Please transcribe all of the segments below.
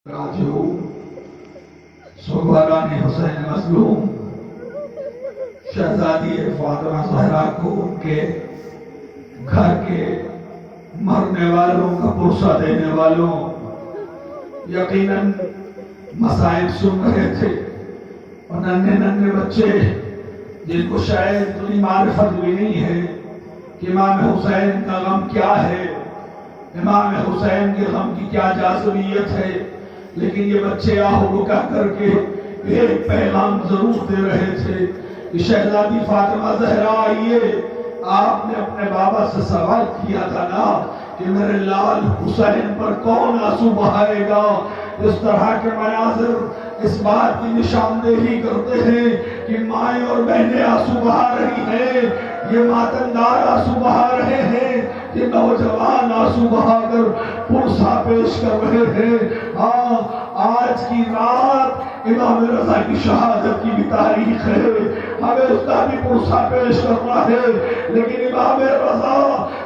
راجعون سلطان حسین مظلوم شہزادی فاطمہ زہرا کو ان کے گھر کے مرنے والوں کا پرسہ دینے والوں یقیناً مصائب سن رہے تھے، اور ننھے بچے جن کو شاید اتنی معرفت بھی نہیں ہے کہ امام حسین کا غم کیا ہے، امام حسین کے غم کی کیا جاذبیت ہے، لیکن یہ بچے آہو بکا کر کے ایک پیغام ضرور دے رہے تھے کہ شہزادی فاطمہ زہرا آئیے، آپ نے اپنے بابا سے سوال کیا تھا نا کہ میرے لال حسین پر کون آنسو بہائے گا۔ اس طرح کے مناظر اس بات کی نشاندہی کرتے ہیں کہ مائیں اور بہنیں آنسو بہا رہی ہیں، یہ ماتمدار آنسو بہا رہے ہیں، یہ نوجوان آنسو بہا کر پرسہ پیش کر رہے ہیں۔ ہاں، آج کی رات امام رضا کی شہادت کی بھی تاریخ ہے، ہمیں اس کا بھی پرسہ پیش کرنا ہے، لیکن امام رضا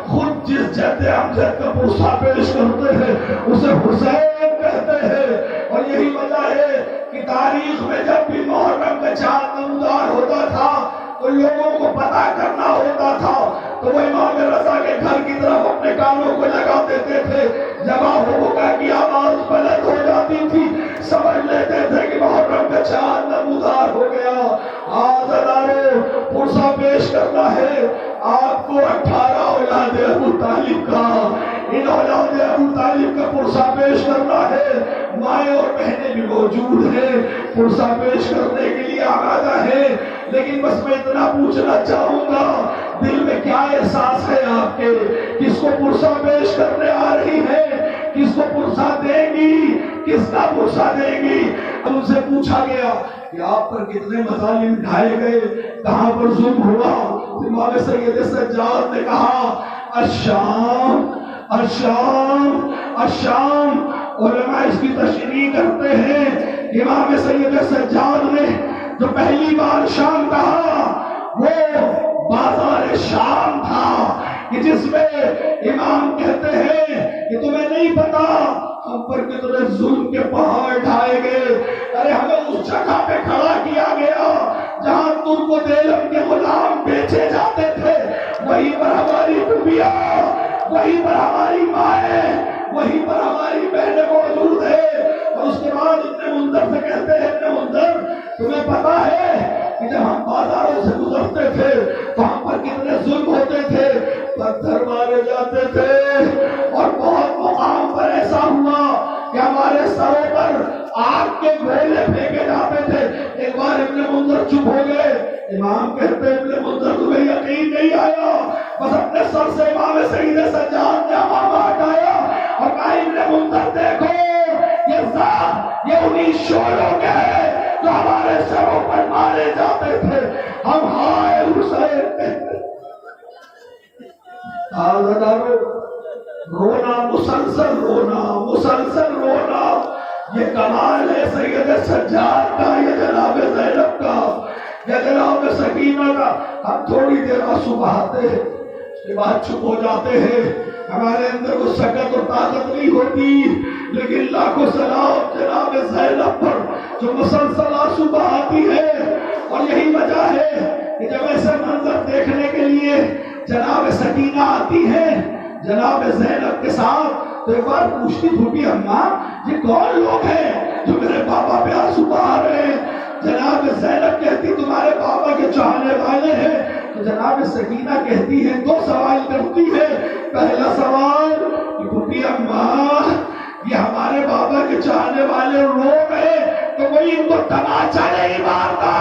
خود جس جد امجد کا پرسہ پیش کرتے ہیں اسے حسین کہتے ہیں، اور یہی وجہ ہے کہ تاریخ میں جب بھی محرم کا چاند نمودار ہوتا تھا تو لوگوں کو پتہ کرنا ہوتا تھا تو وہ امام رضا کے گھر کی طرف اپنے کانوں کو لگا دیتے تھے، جب آہو کی آواز بلند ہو جاتی تھی سمجھ لیتے تھے کہ محرم کا چاند نمودار ہو گیا۔ آزادارو، پرسہ پیش کرنا ہے آپ کو 18 اولاد ابو طالب کا، ان اولاد ابو طالب کا پرسہ پیش کرنا ہے، مائیں اور بہنیں بھی موجود ہیں، پرسہ پیش کرنے کے لیے آمادہ ہیں، لیکن بس میں اتنا پوچھنا چاہوں گا دل میں کیا احساس ہے آپ کے، کس کو پرسہ پیش کرنے آ رہی ہے، کس کو پرسہ دیں گی، کس کا پرسہ دیں گی؟ ان سے پوچھا گیا کہ آپ پر کتنے مظالم ڈھائے گئے، کہاں پر ظلم ہوا؟ امام سید سجاد نے کہا الشام الشام الشام۔ علماء اس کی تشریح کرتے ہیں امام سید سجاد نے جو پہلی بار شام کہا وہ بازار شام تھا، کہ جس میں امام کہتے ہیں کہ تمہیں نہیں پتا ہم پر کتنے ظلم کے پہاڑ ڈھائے گئے، ارے ہمیں اس جگہ پہ کھڑا کیا گیا جہاں ترک و دیلم کے غلام بیچے جاتے تھے، وہیں پر ہماری بیویاں، وہیں پر ہماری مائیں، وہیں پر ہماری بہنیں موجود ہیں۔ اور اس کے بعد ابن منذر سے کہتے ہیں ابن منذر تمہیں پتا ہے کہ جب ہم بازاروں سے گزرتے تھے تو ہم پر کتنے ظلم ہوتے تھے، پتھر مارے جاتے تھے، اور بہت مقام پر ایسا ہوا کہ ہمارے سروں پر آگ کے گولے پھینکے جاتے تھے۔ ایک بار ابن منذر چپ ہو گئے، امام کہتے ہیں ابن منذر تمہیں یقین نہیں آیا، بس اپنے سر سے امام سید سجاد نے امامہ ہٹایا اور کہا ابن منذر دیکھو یہ انہی شعلوں کے ہیں جو ہمارے سروں پر مارے جاتے تھے، ہم ہائے حسین کہتے۔ آزادارو، رونا مسلسل رونا مسلسل رونا، یہ کمال ہے سید سجاد کا، یہ جناب زینب کا، یہ جناب سکینہ کا۔ ہم تھوڑی دیر آنسو بہاتے ہیں اس کے بعد چپ ہو جاتے ہیں، ہمارے اندر وہ سکت اور طاقت نہیں ہوتی، لیکن لاکھوں سلام جناب زینب پر جو مسلسل آنسو بہاتی ہے۔ اور یہی وجہ ہے کہ جب ایسے منظر دیکھنے کے لیے جناب سکینہ آتی ہے جناب زینب کے ساتھ تو ایک بار پوچھتی پھوٹی اماں یہ کون لوگ ہیں جو میرے بابا پہ آنسو بہا رہے ہیں؟ جناب زینب کہتی تمہارے بابا کے چاہنے والے ہیں، تو جناب سکینہ کہتی ہے دو سوال کرتی ہے۔ پہلا سوال کہ پھوٹی اماں یہ ہمارے بابا کے چاہنے والے رو گئے تو کوئی ان کو تماچا نہیں مارتا؟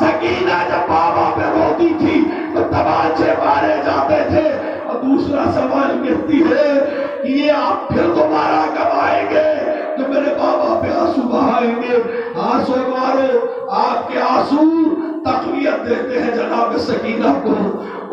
سکینہ جب بابا پہ روتی تھی تو تماچے مارے جاتے تھے۔ اور دوسرا سوال کہتی ہے کہ یہ آپ پھر دوبارہ کب آئیں گے جو میرے بابا پہ آنسو بہائیں گے؟ آنسو مارو، آپ کے آنسو تقویت دیتے ہیں جناب سکینہ کو،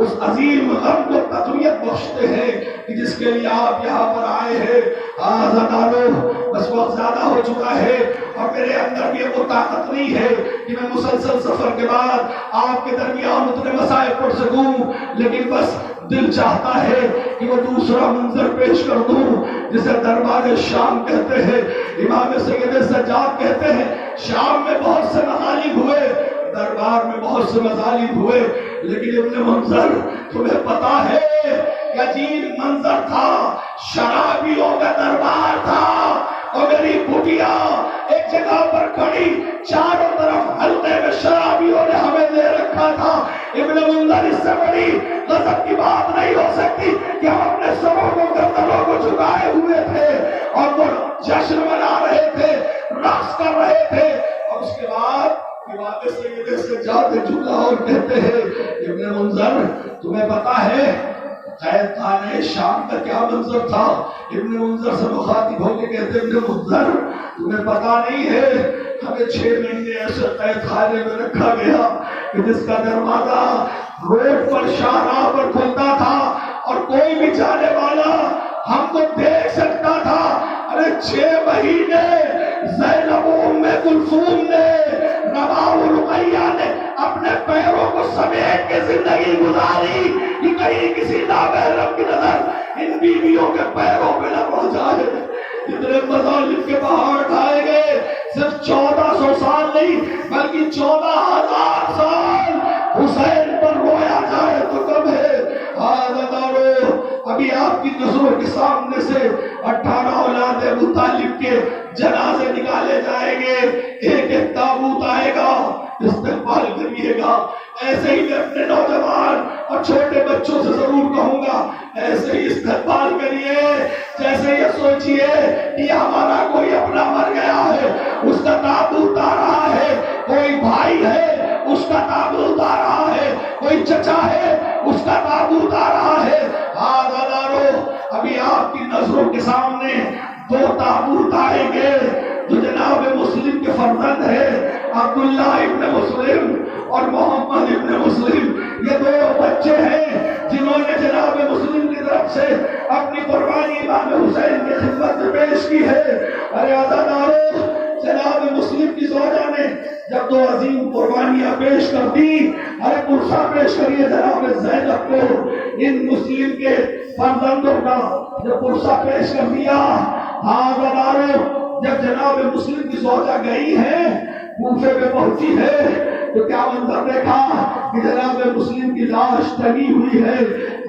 اس عظیم غم کو تقویت بخشتے ہیں کہ جس کے لیے آپ یہاں پر آئے ہیں۔ آزادارو، بس وقت زیادہ ہو چکا ہے اور میرے اندر بھی وہ طاقت نہیں ہے کہ میں مسلسل سفر کے بعد آپ کے درمیان اتنے مسائل پڑھ سکوں، لیکن بس دل چاہتا ہے کہ وہ دوسرا منظر پیش کر دوں جسے دربار شام کہتے ہیں، امام سید سجاد کہتے ہیں شام میں بہت سے مغالب ہوئے، دربار میں بہت سے مظالم ہوئے، لیکن ابن منظر تمہیں پتا ہے کہ عجیب منظر تھا، شرابیوں کا دربار تھا اور میری بٹیا ایک جگہ پر کھڑی، چاروں طرف حلقے میں شرابیوں نے ہمیں دے رکھا تھا۔ ابن منظر اس سے بڑی غضب کی بات نہیں ہو سکتی کہ ہم اپنے سروں کو گردنوں کو جھکائے ہوئے تھے اور وہ جشن منا رہے تھے، رقص کر رہے تھے، اور اس کے بعد امام سید سجاد جملہ اور کہتے ہیں ابن منظر تمہیں پتا ہے قید خانہ شام کا کیا منظر تھا؟ ابن منظر سے مخاطب ہو کے کہتے ابن منظر تمہیں پتا نہیں ہے ہمیں 6 مہینے ایسے قید خانے میں رکھا گیا کہ جس کا دروازہ روڈ پر شاہراہ پر کھلتا تھا اور کوئی بھی جانے والا ہم کو دیکھ سکتا تھا۔ ارے 6 مہینے زینب ام کلثوم نے، رباب رقیہ نے اپنے پیروں کو سمیٹ کے زندگی گزاری کہ کہیں کسی نامحرم کی نظر ان بیویوں کے پیروں پہ نہ پڑ جائے۔ اتنے مظالم کے پہاڑ ڈھائے گئے، صرف 1400 سال نہیں بلکہ 14,000 سال حسین پر رویا جائے تو کم ہے۔ ابھی آپ کی نظروں کے سامنے سے 18 اولاد ابو طالب کے جنازے نکالے جائیں گے، ایک ایک تابوت آئے گا، استقبال کریے گا۔ ایسے ہی میں اپنے نوجوان اور چھوٹے بچوں سے ضرور کہوں گا ایسے ہی استقبال کریے، جیسے یہ سوچئے کہ ہمارا کوئی اپنا مر گیا ہے اس کا تابوت آ رہا ہے، کوئی بھائی ہے اس کا تابوت آ رہا ہے، کوئی چچا ہے اس کا تابوت آ رہا ہے۔ ابھی آپ کی نظروں کے سامنے 2 تابوت آئیں گے جو جناب مسلم کے فرزند ہیں، عبداللہ ابن مسلم اور محمد ابن مسلم۔ یہ 2 بچے ہیں جنہوں نے جناب مسلم کی طرف سے اپنی قربانی امام حسین کی خدمت میں پیش کی ہے۔ ارے عزادارو، جناب مسلم کی زوجہ نے جب 2 عظیم قربانیاں پیش کر دی، ارے پرسہ پیش کریے جناب زینب کو، ان مسلم کے فرزندوں کا جو پرسہ پیش کر دیا۔ ہاں عزادارو، جب جناب مسلم کی زوجہ گئی ہے، کوفے میں پہنچی ہے، تو کیا منظر دیکھا کہ جناب مسلم کی لاش ٹنگی ہوئی ہے۔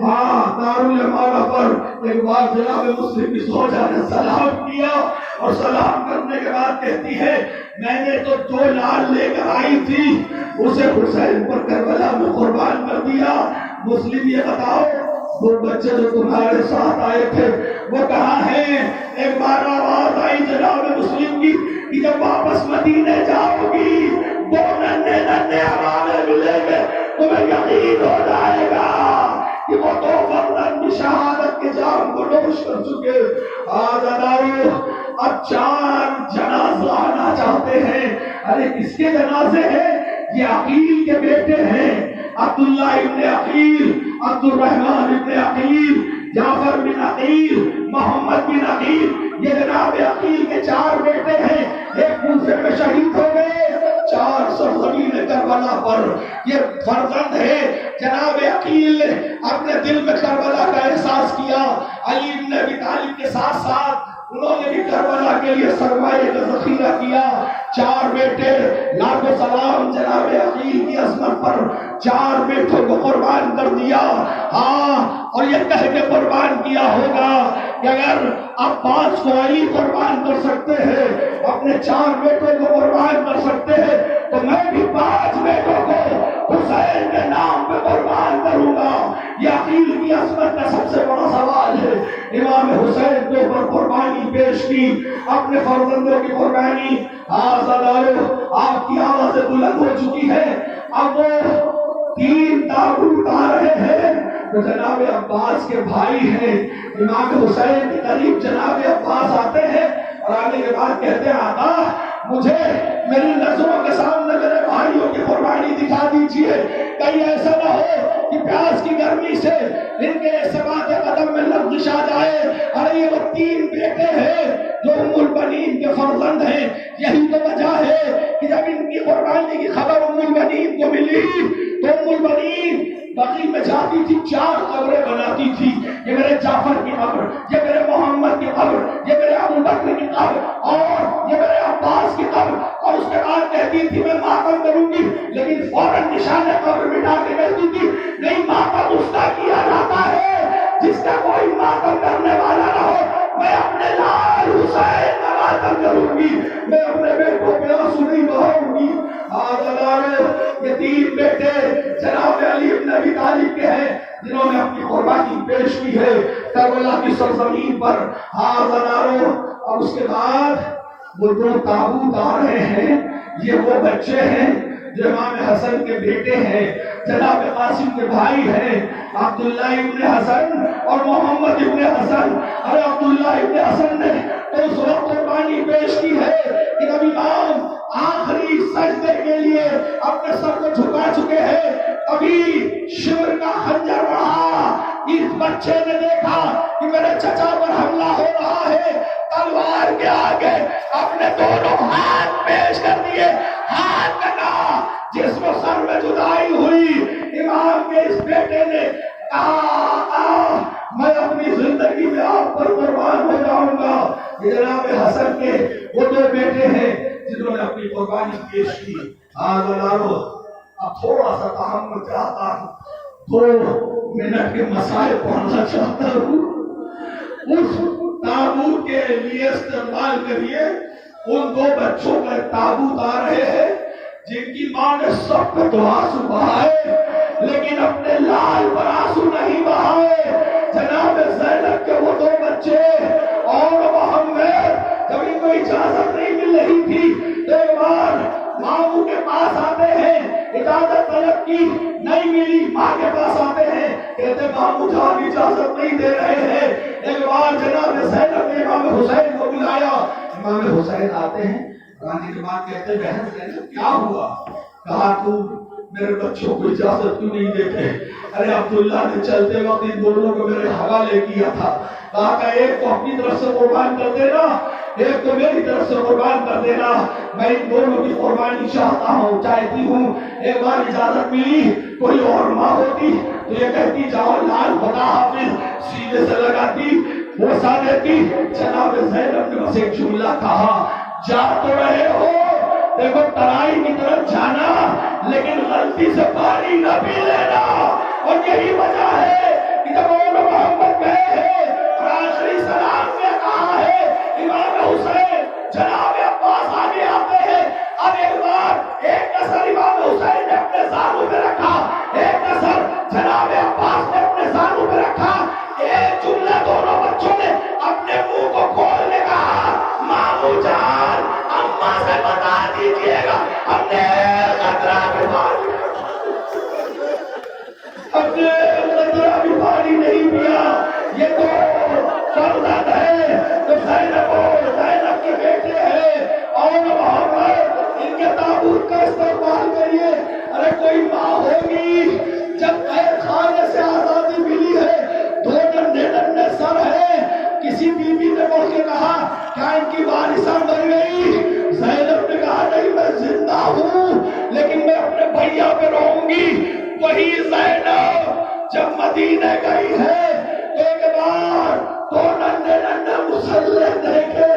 ہاں دارالعمارہ پر ایک بار جناب مسلم کی زوجہ نے سلام کیا اور سلام کرنے کے بعد کہتی ہے میں نے تو 2 لال لے کر آئی تھی، اسے حسین پر کربلا میں قربان کر دیا۔ مسلم یہ بتاؤ 2 بچے جو تمہارے ساتھ آئے تھے وہ کہاں ہیں؟ ایک بار آواز آئی جناب مسلم کی کہ جب واپس مدینے جاؤ گی 2 ننھے حوالے ملیں گے، تمہیں یقین ہو جائے گا کہ وہ 2 فرزند کی شہادت کے جام کو نوش کر چکے۔ آزادارو، اب 4 جنازہ آنا چاہتے ہیں۔ ارے کس کے جنازے ہیں؟ یہ عقیل کے بیٹے ہیں، عبداللہ ابن عقیل، عبد الرحمن ابن عقیل، جعفر بن عقیل، محمد بن عقیل۔ یہ جناب عقیل کے 4 بیٹے ہیں، ایک کوفے میں شہید ہو گئے، 4 سرزمین کربلا پر یہ فرزند ہے۔ جناب عقیل نے اپنے دل میں کربلا کا احساس کیا، علی بن ابی طالب کے ساتھ ساتھ انہوں نے بھی کربلا کے لیے سرمایہ کا ذخیرہ کیا۔ 4 بیٹے، لاکھوں سلام جناب عقیل کی عظمت پر، 4 بیٹوں کو قربان کر دیا۔ ہاں، اور یہ کہہ کے قربان کیا ہوگا کہ اگر عباس کو علی قربان کر سکتے ہیں، اپنے 4 بیٹوں کو قربان کر سکتے ہیں، تو میں بھی 5 بیٹوں کو حسین کے نام پہ قربان کروں گا۔ یہ عقیل کی عظمت کا سب سے بڑا سوال ہے۔ امام حسین کے اوپر قربانی پیش کی، اپنے فرزندوں کی قربانی۔ آزادارو، آپ کی آوازیں بلند ہو چکی ہے، اب وہ 3 تابوت آ رہے ہیں تو جناب عباس کے بھائی ہیں، امام حسین کے قریب جناب عباس آتے ہیں اور آنے کے بعد کہتے ہیں آقا مجھے میری نظروں کے سامنے میرے بھائیوں کی قربانی دکھا دیجئے، کہیں ایسا نہ ہو کہ پیاس کی گرمی سے ان کے ثبات قدم میں لغزش آ جائے۔ ارے یہ وہ 3 بیٹے ہیں جو ام البنین کے فرزند ہیں۔ یہی تو وجہ ہے کہ جب ان کی قربانی کی خبر ام البنین کو ملی تو ام البنین بقی میں جاتی تھی 4 قبریں بناتی تھی، یہ میرے جعفر کی قبر، یہ میرے محمد کی قبر، یہ میرے ابو بکر کی قبر، اور یہ میرے عباس کی قبر، اور اس کے بعد کہتی تھی میں ماتم کروں گی، لیکن فوراً نشان قبر مٹا کے کہتی تھی نہیں، ماتم اس کا کیا جاتا ہے جس کا کوئی ماتم کرنے والا نہ ہو، میں اپنے لال حسین کا ماتم کروں گی، میں اپنے بیٹوں پہ آنسو نہیں بہاؤں گی۔ یہ 3 بیٹے جناب علی بن ابی طالب کے ہیں جنہوں نے اپنی قربانی پیش کی ہے کربلا کی سرزمین پر۔ اور اس کے بعد وہ 2 تابوت آ رہے ہیں، یہ وہ بچے ہیں جو امام حسن کے بیٹے ہیں، جناب قاسم کے بھائی ہیں، عبداللہ ابن حسن اور محمد ابن حسن۔ ارے عبداللہ ابن حسن نے تو اس وقت قربانی پیش کی ہے کہ جب امام آخری سجدے کے لیے اپنے سر کو جھکا چکے ہیں، ابھی شمر کا خنجر بڑھا، اس بچے نے دیکھا کہ میرے چچا پر حملہ ہو رہا ہے، تلوار کے آگے اپنے دونوں ہاتھ پیش کر دیے، ہاتھ کٹا، جس کو سر میں جدائی ہوئی۔ امام کے اس بیٹے نے کہا میں اپنی زندگی میں آپ پر قربان ہو جاؤں گا۔ یہ جناب حسن کے وہ 2 بیٹے ہیں جنہوں نے اپنی قربانی پیش کی۔ اب تھوڑا سا تحمل چاہتا ہوں، 2 منٹ کے مسائل پڑھنا چاہتا ہوں۔ اس تابوت کے لیے استعمال کریے، ان 2 بچوں کا تابوت آ رہے ہیں جن کی ماں نے سب پہ تو آنسو بہائے لیکن اپنے لال پر آنسو نہیں بہائے۔ جناب زینب کے وہ 2 بچے اور محمد جب ان کو اجازت نہیں مل رہی تھی تو ایک بار ماموں کے پاس آتے ہیں، اجازت طلب کی نہیں ملی، ماں کے پاس آتے ہیں، کہتے ماموں جان اجازت نہیں دے رہے ہیں۔ ایک بار جناب زینب نے امام حسین کو بلایا، امام حسین آتے ہیں، آنے کے بعد کہتے بہن زینب کیا ہوا؟ کہا تو میرے بچوں کو اجازت کیوں نہیں دیتے؟ ارے عبداللہ نے چلتے وقت ان دونوں کو میرے حوالے کیا تھا، کہا کہ ایک تو اپنی طرف سے قربان کر دینا، ایک تو میری طرف سے قربان کر دینا، میں ان دونوں کی قربانی چاہتی ہوں۔ ایک بار اجازت ملی، کوئی اور ماں ہوتی تو یہ کہتی جاؤ لال خدا حافظ، سیدھے سے لگاتی وہ سا دیتی۔ جناب زینب نے بس ایک جملہ کہا، جا تو رہے ہو، دیکھو ترائی کی طرف جانا لیکن غلطی سے پانی نہ پی لینا۔ اور یہی وجہ ہے کہ جب وہ محمد گئے ہیں اور آخری سلام میں کہا ہے امام حسین، جناب عباس آگے آتے ہیں، اب ایک بار ایک نظر امام حسین نے اپنے زانوں پہ رکھا، ایک نظر جناب عباس نے اپنے زانوں پہ رکھا، ایک جملہ دونوں بچوں نے اپنے منہ کو کھول کے کہا، مامو جان اماں سے بتا دیجئے گا ہم نے قطرہ بھی پانی نہیں پیا۔ یہ تو فرزند ہے، تو زینب کے بیٹے ہیں اور محمد، ان کے تابوت کا استقبال کریے۔ ارے کوئی ماں ہوگی جب قید خانے سے آزادی ملی ہے، 2 ننھے سر ہیں، کسی بیوی نے بڑھ کے کہا کیا ان کی وارثہ مر گئی؟ زینب نے کہا نہیں میں زندہ ہوں لیکن میں اپنے بھیا پہ رہوں گی۔ وہی زینب جب مدینہ گئی ہے تو ایک بار 2 ننھے مسلح دیکھے،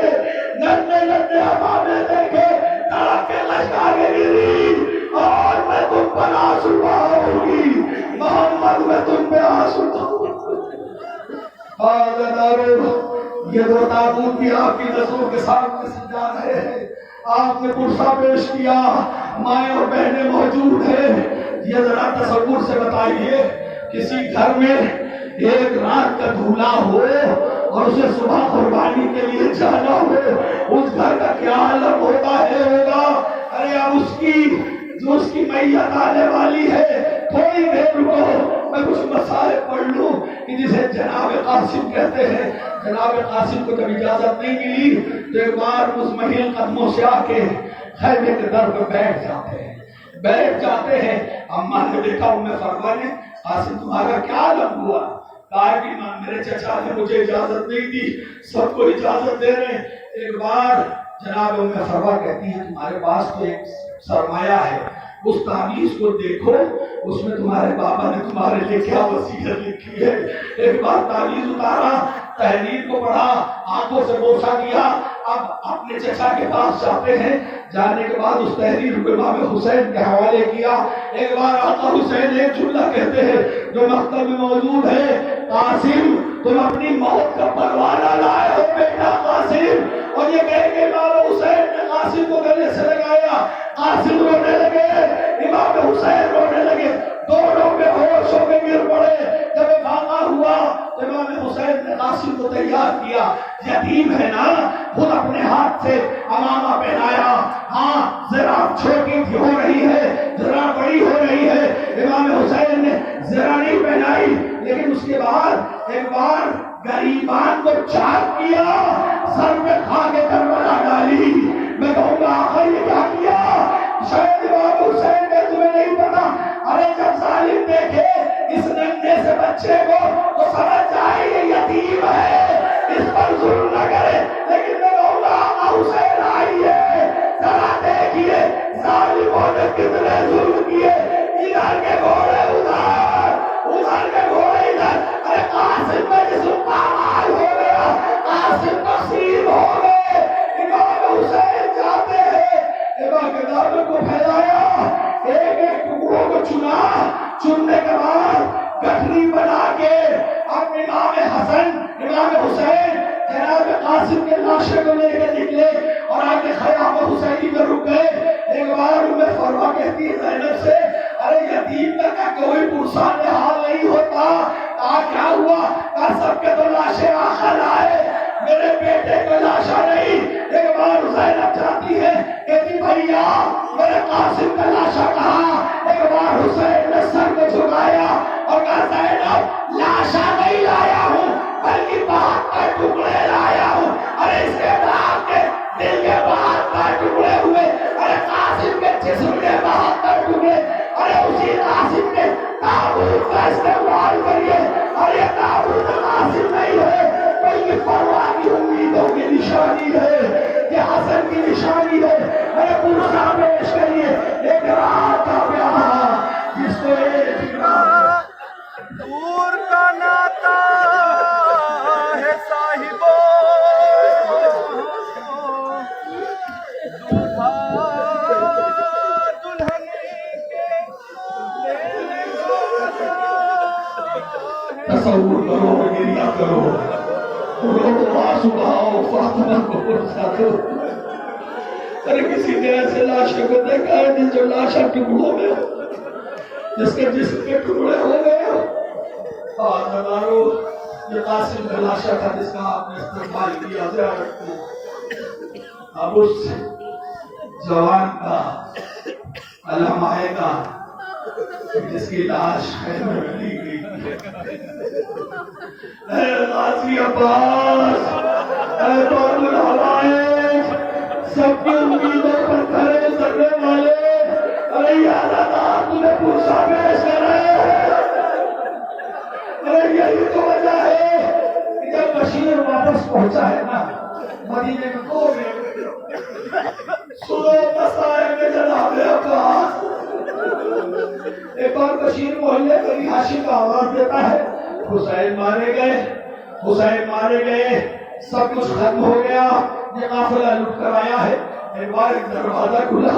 ننھے امامے دیکھے، تڑاکے لشکاریں گری، اور میں تم پر آنسو بہاؤں گی، محمد میں تم پہ آنسو بہاؤں گی۔ یہ 2 تابوت بھی آپ کی نظروں کے سامنے سجا رہے ہیں، آپ نے پرسہ پیش کیا، مائیں اور بہنیں موجود ہیں۔ یہ ذرا تصور سے بتائیے، کسی گھر میں ایک رات کا دھولا ہو اور اسے صبح قربانی کے لیے جانا ہو، اس گھر کا کیا حالت ہوتا ہے ہوگا؟ ارے اب اس کی میت آنے والی ہے، تھوڑی دیر رکو میں کچھ مسائل پڑھ لوں کہ جسے جناب قاسم کہتے ہیں۔ جناب قاسم کو جب اجازت نہیں ملی تو ایک بار مزمحل قدموں سے آ کے خیمے کے در پر بیٹھ جاتے ہیں۔ اماں نے دیکھا فرما نے قاسم تمہارا کیا عالم ہوا؟ کہا کہ میرے چچا نے مجھے اجازت نہیں دی، سب کو اجازت دے رہے ہیں۔ ایک بار جناب فرما کہتی ہے تمہارے پاس تو ایک سرمایہ ہے، اس تعویذ کو دیکھو، اس میں تمہارے بابا نے تمہارے لیے کیا وصیت لکھی ہے۔ ایک بار تعویذ اتارا، تحریر کو پڑھا، آنکھوں سے بوسہ کیا، اب اپنے چچا کے پاس جاتے ہیں، جانے کے بعد اس تحریر کو امام حسین کے حوالے کیا۔ ایک بار آقا حسین ایک جملہ کہتے ہیں جو مکتب میں موجود ہے، قاسم تم اپنی موت کا پروانہ لائے ہو بیٹا قاسم۔ اور یہ کہہ کے امام حسین نے قاسم کو گلے سے لگایا، قاسم رونے لگے، امام حسین رونے لگے، دونوں بے ہوش ہو کے گر پڑے۔ جب واقعہ ہوا تو امام حسین نے قاسم کو تیار کیا، یتیم ہے نا، خود اپنے ہاتھ سے امامہ پہنایا، ہاں ذرا چھوٹی بھی ہو رہی ہے، ذرا بڑی ہو رہی ہے، امام حسین نے ذرا نہیں پہنائی، لیکن اس کے بعد ایک بار غریبان کو چاک کیا، سر پہ خاک کربلا ڈالی۔ میں کہوں گا آخر یہ کیا کیا؟ شاید امام حسین نے تمہیں نہیں پتا، ارے جب ظالم دیکھے اس ننھے سے بچے کو تو سمجھ جائے یہ یتیم ہے، اس پر ظلم نہ کرے۔ لیکن میں کہوں گا آقا حسین آئیے، ذرا دیکھیے ظالموں نے کتنے ظلم کیے، ادھر کے گھوڑے ادھر، ادھر کے گھوڑے ادھر۔ ارے قاسم میں جسم پامال ہو گیا، قاسم تقسیم ہو گئے۔ امام حسین جاتے ہیں، امام کے دامن کو پھیلایا، ایک ایک ٹکڑوں کو چنا، چننے کے بعد گٹھری بنا کے اب امام حسن، امام حسین جناب قاسم کے لاشے کو لے کے نکلے اور آگے خیام حسینی میں رک گئے۔ ایک بار میں فرما کہتی ہے زینب سے، ارے یتیم کا کیا کوئی پرسان حال نہیں ہوتا؟ کیا ہوا؟ کہا سب کے تو لاشیں آخر آئے، میرے بیٹے کو لاشا نہیں۔ ایک بار زینب جاتی ہے، کہتی بھائیا میرے قاسم کا لاشا کہاں؟ ایک بار حسین نے سر کو جھکایا اور کہا زینب لاشا نہیں لایا ہوں بلکہ بات کا ٹکڑے لایا ہوں۔ ارے اس کے بعد کے دل کے بات کا ٹکڑے ہوئے، ارے قاسم کے جسم کے بات کا ٹکڑے، ارے اسی قاسم کے تابوت کا استعمال کریے۔ ارے تابوت قاسم نہیں ہے بلکہ فروا کی امیدوں کی نشانی ہے، یہ حسن کی نشانی ہے۔ ارے پورا پیش کریے ایک رات کا پیار جس کو ایک دور کا ناتا ہے صاحبو، دولہا دلہن کے تصور کرو، گریہ کرو، رو آنسو بہاؤ، فاطمہ کو پرسا دو۔ ارے کسی نے ایسے لاشے کو دیکھا ہے جس جو لاشا ٹکڑوں میں ہو، جس کے جسم کے ٹکڑے ہو گئے ہو؟ آدھارو یہ قاسم کا لاشا تھا جس کا آپ نے استقبال کیا، زیارت کی۔ اب اس جوان کا علم آئے گا جس کی لاش خیمے میں لی گئی۔ اے غازی عباس، اے باب الحوائج، سب کی امیدوں پر کھڑے اترنے والے، ارے یادگار تمہیں پرسا پیش کر رہے ہیں۔ ارے یہی تو وجہ ہے کہ جب بشیر واپس پہنچا ہے نا مدینے میں، تو سنو مسائل میں جناب عباس، ایک بار بشیر محلے کا رہائشی کا آواز دیتا ہے، حسین مارے گئے، حسین مارے گئے، سب کچھ ختم ہو گیا، یہ قافلہ لٹ کر آیا ہے۔ ایک بار ایک دروازہ کھلا،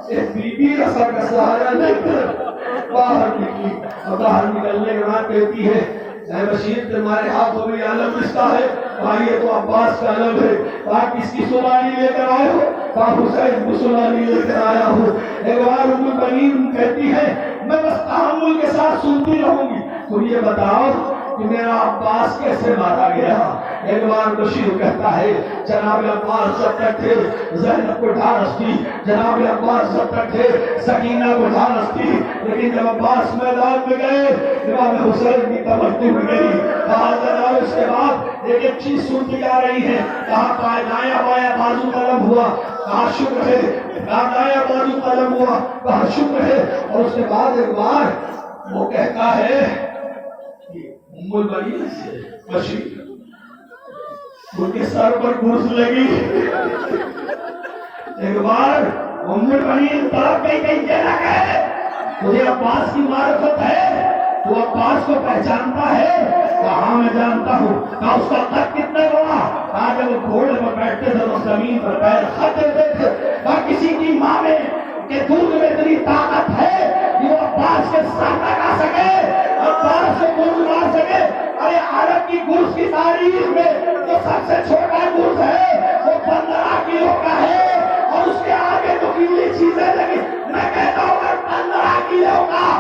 ایک بی بی رسا کا سہارا لے کر باہر نکلی، اور باہر نکلنے کے بعد کہتی ہے اے بشیر تمہارے ہاتھوں میں علم رشتہ ہے، بھائی یہ تو عباس کا علم ہے، آپ کس کی سلانی لے کر آئے ہو؟ آپ حسین کو سلانی لے کر آیا ہوں۔ ایک بار ام البنین کہتی ہے میں بس تحمل کے ساتھ سنتی رہوں گی، تم یہ بتاؤ کہ میرا عباس کیسے مارا گیا؟ ایک بار بشیر کہتا ہے جناب عباس جب تک تھے زینب کو ڈھارس تھی، جناب عباس جب تک تھے سکینہ کو ڈھارس تھی، لیکن جب عباس میدان میں گئے امام حسین کی تمدد ہو گئی۔ کہا جناب اس کے بعد ایک ایک چیز سنتی جا رہی ہے، کہا دایاں بایاں بازو قلم ہوا، کہا شکر ہے، کہا دایاں بازو قلم ہوا، کہا شکر ہے۔ اور اس کے بعد ایک بار وہ کہتا ہے ام البنین سے بشیر ان کے سر پر گھوس لگی۔ ایک بار ام المؤمنین تڑپ گئی کہ یہ نہ کہے تجھے عباس کی معرفت ہے، تو عباس کو پہچانتا ہے؟ کہاں میں جانتا ہوں۔ کہا اس کا قد کتنا بڑا؟ کہا جب وہ گھوڑے پر بیٹھتے تھے تو زمین پر پیر خط دیتے تھے۔ کہا کسی کی ماں میں کہ دودھ میں اتنی طاقت ہے کہ وہ عباس کے سر تک آ سکے، عباس کو گوشت مار سکے۔ ارے عرب کی گوشت کی تاریخ میں جو سب سے چھوٹا گوشت